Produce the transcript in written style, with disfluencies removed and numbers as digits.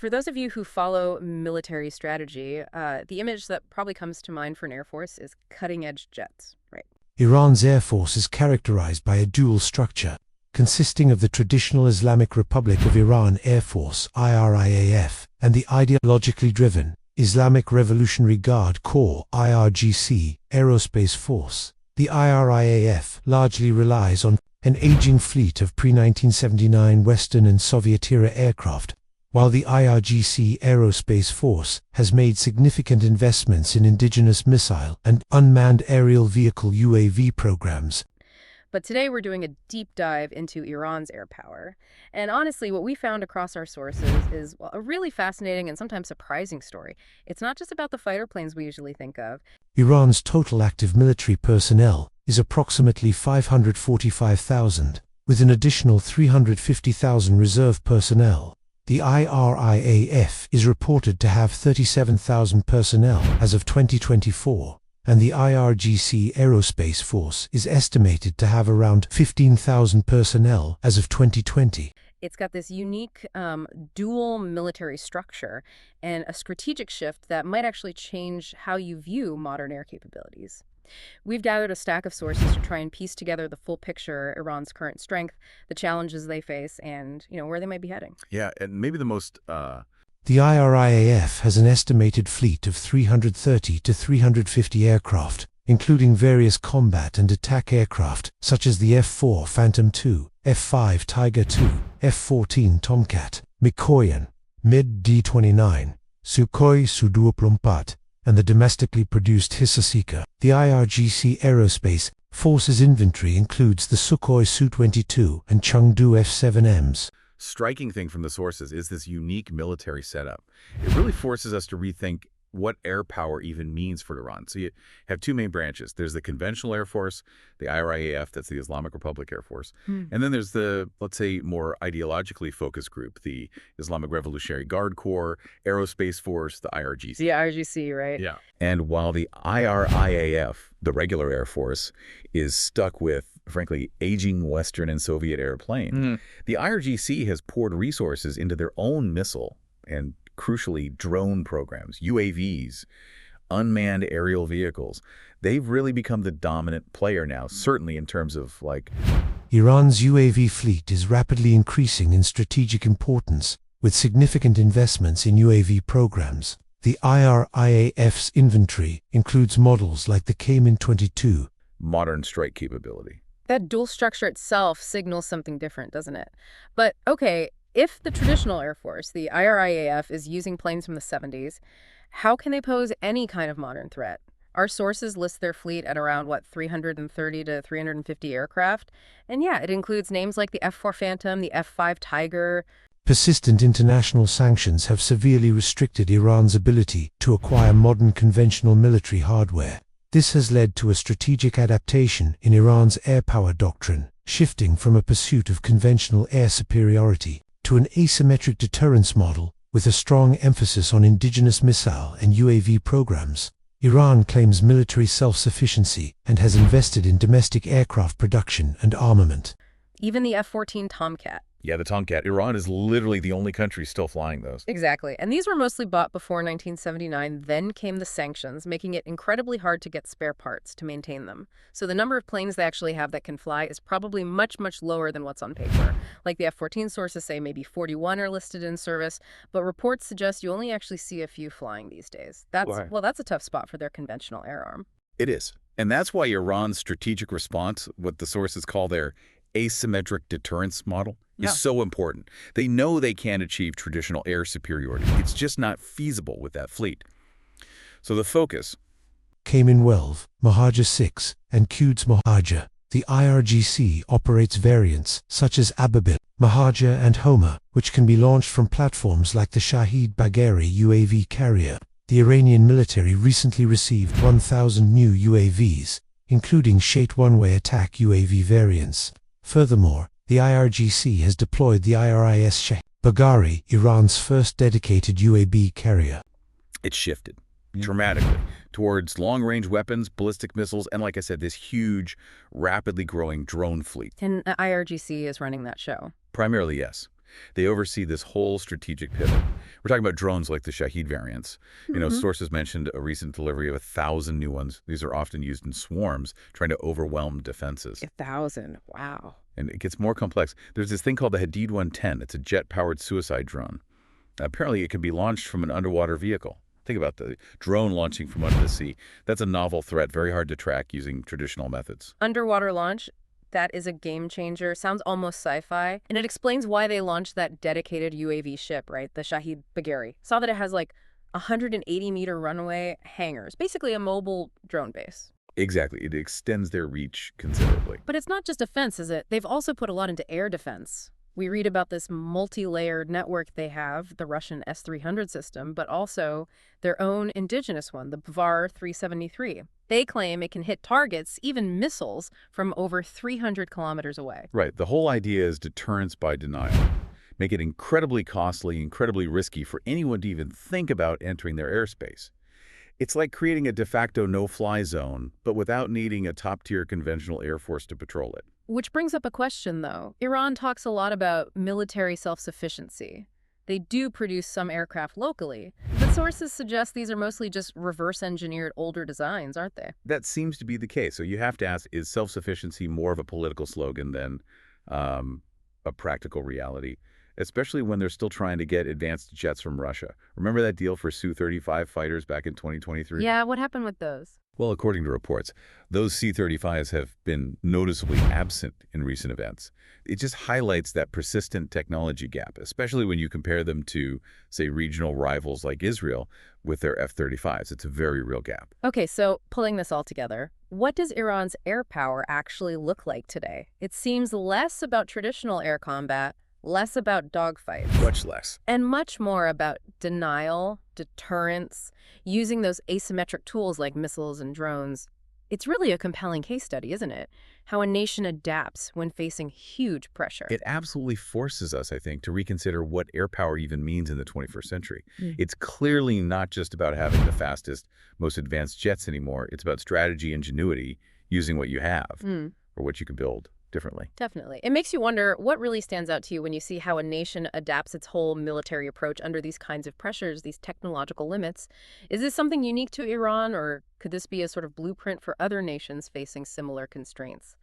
For those of you who follow military strategy, the image that probably comes to mind for an Air Force is cutting-edge jets, right? Iran's Air Force is characterized by a dual structure, consisting of the traditional Islamic Republic of Iran Air Force (IRIAF) and the ideologically driven Islamic Revolutionary Guard Corps (IRGC) Aerospace Force. The IRIAF largely relies on an aging fleet of pre-1979 Western and Soviet-era aircraft, while the IRGC Aerospace Force has made significant investments in indigenous missile and unmanned aerial vehicle UAV programs. But today we're doing a deep dive into Iran's air power. And honestly, what we found across our sources is a really fascinating and sometimes surprising story. It's not just about the fighter planes we usually think of. Iran's total active military personnel is approximately 545,000, with an additional 350,000 reserve personnel. The IRIAF is reported to have 37,000 personnel as of 2024. And the IRGC Aerospace Force is estimated to have around 15,000 personnel as of 2020. It's got this unique dual military structure and a strategic shift that might actually change how you view modern air capabilities. We've gathered a stack of sources to try and piece together the full picture, Iran's current strength, the challenges they face, and where they might be heading. Yeah, and maybe the most... The IRIAF has an estimated fleet of 330 to 350 aircraft, including various combat and attack aircraft, such as the F-4 Phantom II, F-5 Tiger II, F-14 Tomcat, Mikoyan, MiG-D-29, Sukhoi Su-24, and the domestically produced HESA Saeqeh. The IRGC Aerospace Force's inventory includes the Sukhoi Su-22 and Chengdu F-7Ms. striking thing from the sources is this unique military setup. It really forces us to rethink what air power even means for Iran. So you have two main branches. There's the conventional Air Force, the IRIAF, that's the Islamic Republic Air Force. And then there's the, let's say, more ideologically focused group, the Islamic Revolutionary Guard Corps, Aerospace Force, the IRGC. The IRGC, right? Yeah. And while the IRIAF, the regular Air Force, is stuck with, frankly, aging Western and Soviet airplanes, the IRGC has poured resources into their own missile and, crucially, drone programs, UAVs, unmanned aerial vehicles. They've really become the dominant player now, certainly in terms of, Iran's UAV fleet is rapidly increasing in strategic importance, with significant investments in UAV programs. The IRIAF's inventory includes models like the Kamin-22, modern strike capability. That dual structure itself signals something different, doesn't it? But, okay, if the traditional Air Force, the IRIAF, is using planes from the 70s, how can they pose any kind of modern threat? Our sources list their fleet at around, 330 to 350 aircraft? And yeah, it includes names like the F-4 Phantom, the F-5 Tiger. Persistent international sanctions have severely restricted Iran's ability to acquire modern conventional military hardware. This has led to a strategic adaptation in Iran's air power doctrine, shifting from a pursuit of conventional air superiority to an asymmetric deterrence model with a strong emphasis on indigenous missile and UAV programs. Iran claims military self-sufficiency and has invested in domestic aircraft production and armament. Even the F-14 Tomcat. Yeah, the Tomcat. Iran is literally the only country still flying those. Exactly. And these were mostly bought before 1979. Then came the sanctions, making it incredibly hard to get spare parts to maintain them. So the number of planes they actually have that can fly is probably much, much lower than what's on paper. Like the F-14 sources say maybe 41 are listed in service, but reports suggest you only actually see a few flying these days. That's a tough spot for their conventional air arm. It is. And that's why Iran's strategic response, what the sources call their asymmetric deterrence model, is so important. They know they can't achieve traditional air superiority. It's just not feasible with that fleet. So the focus... Kamin-12, Mohajer 6, and Quds Mohajer. The IRGC operates variants such as Ababil, Mohajer, and Homer, which can be launched from platforms like the Shahid Bagheri UAV carrier. The Iranian military recently received 1,000 new UAVs, including Shahed one-way attack UAV variants. Furthermore, the IRGC has deployed the IRIS Shahid Bagheri, Iran's first dedicated UAV carrier. It shifted dramatically towards long-range weapons, ballistic missiles, and like I said, this huge, rapidly growing drone fleet. And the IRGC is running that show. Primarily, yes. They oversee this whole strategic pivot. We're talking about drones like the Shahid variants. Sources mentioned a recent delivery of 1,000 new ones. These are often used in swarms, trying to overwhelm defenses. 1,000. Wow. And it gets more complex. There's this thing called the Hadid 110. It's a jet-powered suicide drone. Apparently, it can be launched from an underwater vehicle. Think about the drone launching from under the sea. That's a novel threat, very hard to track using traditional methods. Underwater launch, that is a game changer. Sounds almost sci-fi. And it explains why they launched that dedicated UAV ship, right? The Shahid Bagheri. Saw that it has like 180-meter runway hangars, basically a mobile drone base. Exactly. It extends their reach considerably. But it's not just defense, is it? They've also put a lot into air defense. We read about this multi-layered network they have, the Russian S-300 system, but also their own indigenous one, the Bvar 373. They claim it can hit targets, even missiles, from over 300 kilometers away. Right. The whole idea is deterrence by denial. Make it incredibly costly, incredibly risky for anyone to even think about entering their airspace. It's like creating a de facto no-fly zone, but without needing a top-tier conventional air force to patrol it. Which brings up a question, though. Iran talks a lot about military self-sufficiency. They do produce some aircraft locally, but sources suggest these are mostly just reverse-engineered older designs, aren't they? That seems to be the case. So you have to ask, is self-sufficiency more of a political slogan than a practical reality? Especially when they're still trying to get advanced jets from Russia. Remember that deal for Su-35 fighters back in 2023? Yeah, what happened with those? Well, according to reports, those C-35s have been noticeably absent in recent events. It just highlights that persistent technology gap, especially when you compare them to, say, regional rivals like Israel with their F-35s. It's a very real gap. Okay, so pulling this all together, what does Iran's air power actually look like today? It seems less about traditional air combat, less about dogfights. Much less. And much more about denial, deterrence, using those asymmetric tools like missiles and drones. It's really a compelling case study, isn't it? How a nation adapts when facing huge pressure. It absolutely forces us, I think, to reconsider what air power even means in the 21st century. It's clearly not just about having the fastest, most advanced jets anymore. It's about strategy, ingenuity, using what you have or what you can build differently. Definitely. It makes you wonder what really stands out to you when you see how a nation adapts its whole military approach under these kinds of pressures, these technological limits. Is this something unique to Iran, or could this be a sort of blueprint for other nations facing similar constraints?